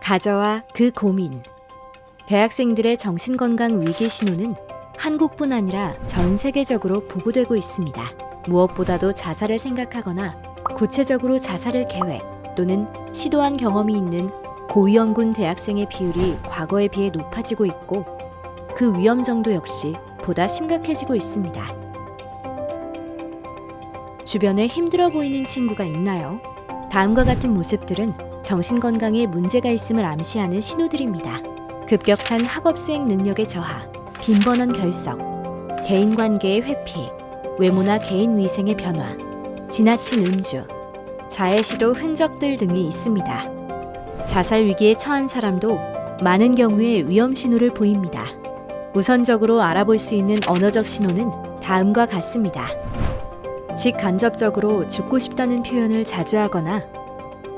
가저와 그 고민. 대학생들의 정신건강 위기 신호는 한국뿐 아니라 전 세계적으로 보고되고 있습니다. 무엇보다도 자살을 생각하거나 구체적으로 자살을 계획 또는 시도한 경험이 있는 고위험군 대학생의 비율이 과거에 비해 높아지고 있고 그 위험 정도 역시 보다 심각해지고 있습니다. 주변에 힘들어 보이는 친구가 있나요? 다음과 같은 모습들은 정신건강에 문제가 있음을 암시하는 신호들입니다. 급격한 학업 수행 능력의 저하, 빈번한 결석, 대인관계의 회피, 외모나 개인 위생의 변화, 지나친 음주, 자해 시도 흔적들 등이 있습니다. 자살 위기에 처한 사람도 많은 경우에 위험 신호를 보입니다. 우선적으로 알아볼 수 있는 언어적 신호는 다음과 같습니다. 직간접적으로 죽고 싶다는 표현을 자주 하거나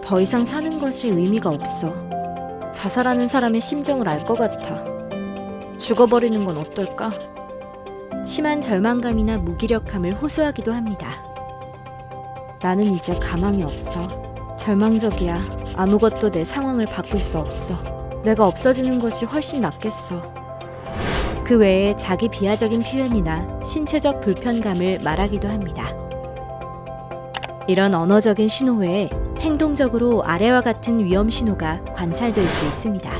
더 이상 사는 것이 의미가 없어. 자살하는 사람의 심정을 알 것 같아. 죽어버리는 건 어떨까? 심한 절망감이나 무기력함을 호소하기도 합니다. 나는 이제 가망이 없어. 절망적이야. 아무것도 내 상황을 바꿀 수 없어. 내가 없어지는 것이 훨씬 낫겠어. 그 외에 자기 비하적인 표현이나 신체적 불편감을 말하기도 합니다. 이런 언어적인 신호 외에 행동적으로 아래와 같은 위험 신호가 관찰될 수 있습니다.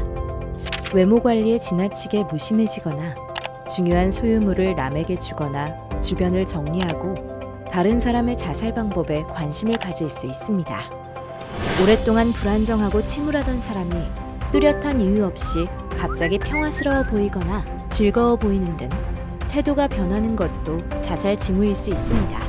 외모 관리에 지나치게 무심해지거나 중요한 소유물을 남에게 주거나 주변을 정리하고 다른 사람의 자살 방법에 관심을 가질 수 있습니다. 오랫동안 불안정하고 침울하던 사람이 뚜렷한 이유 없이 갑자기 평화스러워 보이거나 즐거워 보이는 등 태도가 변하는 것도 자살 징후일 수 있습니다.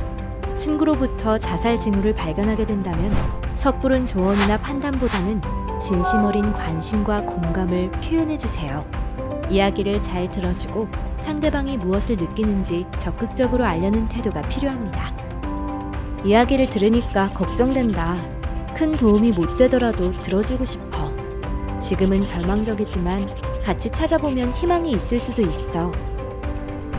친구로부터 자살 징후를 발견하게 된다면 섣부른 조언이나 판단보다는 진심 어린 관심과 공감을 표현해주세요. 이야기를 잘 들어주고 상대방이 무엇을 느끼는지 적극적으로 알려는 태도가 필요합니다. 이야기를 들으니까 걱정된다. 큰 도움이 못 되더라도 들어주고 싶어. 지금은 절망적이지만 같이 찾아보면 희망이 있을 수도 있어.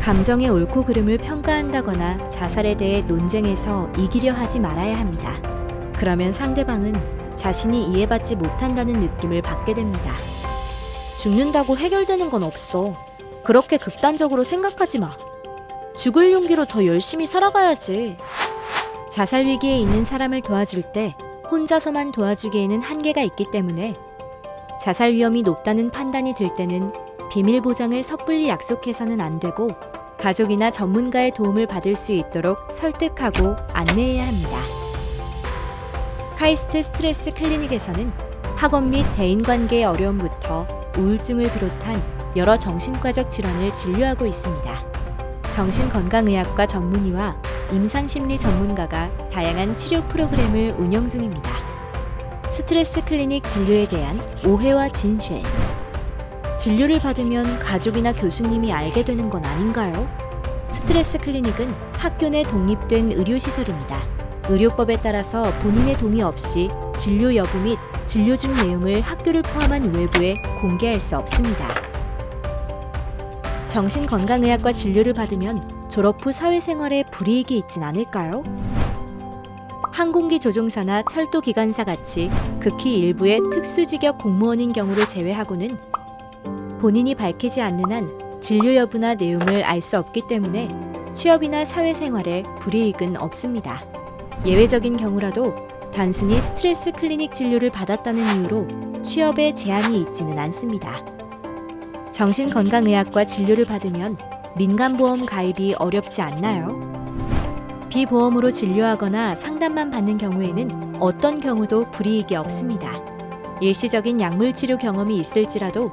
감정의 옳고 그름을 평가한다거나 자살에 대해 논쟁에서 이기려 하지 말아야 합니다. 그러면 상대방은 자신이 이해받지 못한다는 느낌을 받게 됩니다. 죽는다고 해결되는 건 없어. 그렇게 극단적으로 생각하지 마. 죽을 용기로 더 열심히 살아가야지. 자살 위기에 있는 사람을 도와줄 때 혼자서만 도와주기에는 한계가 있기 때문에 자살 위험이 높다는 판단이 들 때는 비밀 보장을 섣불리 약속해서는 안 되고 가족이나 전문가의 도움을 받을 수 있도록 설득하고 안내해야 합니다. 카이스트 스트레스 클리닉에서는 학업 및 대인관계의 어려움부터 우울증을 비롯한 여러 정신과적 질환을 진료하고 있습니다. 정신건강의학과 전문의와 임상심리 전문가가 다양한 치료 프로그램을 운영 중입니다. 스트레스 클리닉 진료에 대한 오해와 진실. 진료를 받으면 가족이나 교수님이 알게 되는 건 아닌가요? 스트레스 클리닉은 학교 내 독립된 의료시설입니다. 의료법에 따라서 본인의 동의 없이 진료 여부 및 진료 중 내용을 학교를 포함한 외부에 공개할 수 없습니다. 정신건강의학과 진료를 받으면 졸업 후 사회생활에 불이익이 있진 않을까요? 항공기 조종사나 철도기관사 같이 극히 일부의 특수직역 공무원인 경우를 제외하고는 본인이 밝히지 않는 한 진료 여부나 내용을 알 수 없기 때문에 취업이나 사회생활에 불이익은 없습니다. 예외적인 경우라도 단순히 스트레스 클리닉 진료를 받았다는 이유로 취업에 제한이 있지는 않습니다. 정신건강의학과 진료를 받으면 민간보험 가입이 어렵지 않나요? 비보험으로 진료하거나 상담만 받는 경우에는 어떤 경우도 불이익이 없습니다. 일시적인 약물 치료 경험이 있을지라도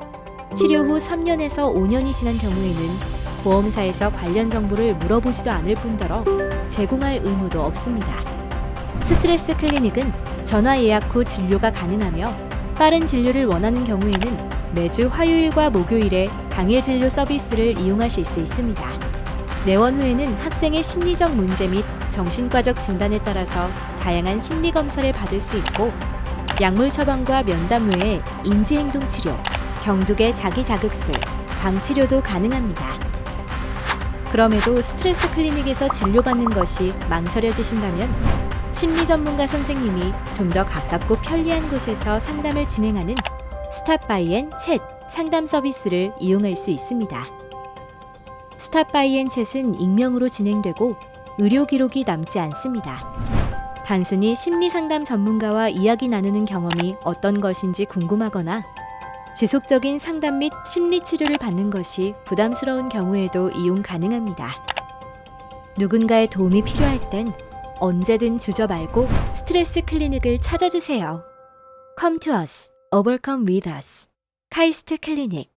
치료 후 3년에서 5년이 지난 경우에는 보험사에서 관련 정보를 물어보지도 않을 뿐더러 제공할 의무도 없습니다. 스트레스 클리닉은 전화 예약 후 진료가 가능하며 빠른 진료를 원하는 경우에는 매주 화요일과 목요일에 당일 진료 서비스를 이용하실 수 있습니다. 내원 후에는 학생의 심리적 문제 및 정신과적 진단에 따라서 다양한 심리 검사를 받을 수 있고 약물 처방과 면담 외에 인지행동 치료, 경두계 자기자극술, 방치료도 가능합니다. 그럼에도 스트레스 클리닉에서 진료받는 것이 망설여지신다면 심리 전문가 선생님이 좀 더 가깝고 편리한 곳에서 상담을 진행하는 스탑바이앤챗 상담 서비스를 이용할 수 있습니다. 스탑바이앤챗은 익명으로 진행되고 의료 기록이 남지 않습니다. 단순히 심리 상담 전문가와 이야기 나누는 경험이 어떤 것인지 궁금하거나 지속적인 상담 및 심리 치료를 받는 것이 부담스러운 경우에도 이용 가능합니다. 누군가의 도움이 필요할 땐 언제든 주저 말고 스트레스 클리닉을 찾아주세요. Come to us, overcome with us. 카이스트 클리닉